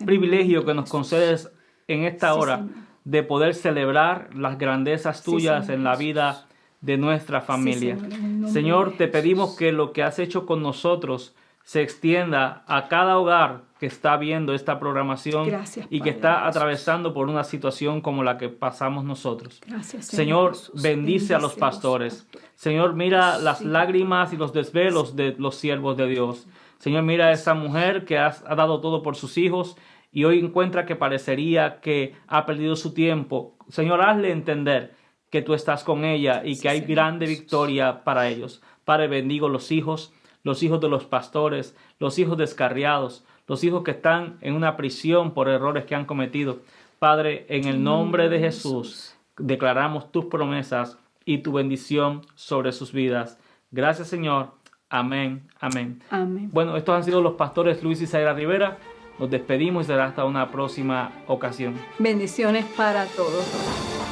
privilegio que nos concedes en esta hora de poder celebrar las grandezas tuyas en la vida de nuestra familia. Señor, en el nombre Señor, de te Jesús. pedimos que lo que has hecho con nosotros se extienda a cada hogar que está viendo esta programación Gracias, y que Padre está Jesús. atravesando por una situación como la que pasamos nosotros. Gracias, Señor, Jesús. bendice a los pastores. Señor, mira las Sí. lágrimas y los desvelos de los siervos de Dios. Señor, mira a esa mujer que ha dado todo por sus hijos y hoy encuentra que parecería que ha perdido su tiempo. Señor, hazle entender que tú estás con ella y que hay Señor grande Jesús. victoria para ellos. Padre, bendigo los hijos de los pastores, los hijos descarriados, los hijos que están en una prisión por errores que han cometido. Padre, en el nombre de Jesús, declaramos tus promesas y tu bendición sobre sus vidas. Gracias, Señor. Amén. Amén. Amén. Bueno, estos han sido los pastores Luis y Zaira Rivera. Nos despedimos y será hasta una próxima ocasión. Bendiciones para todos.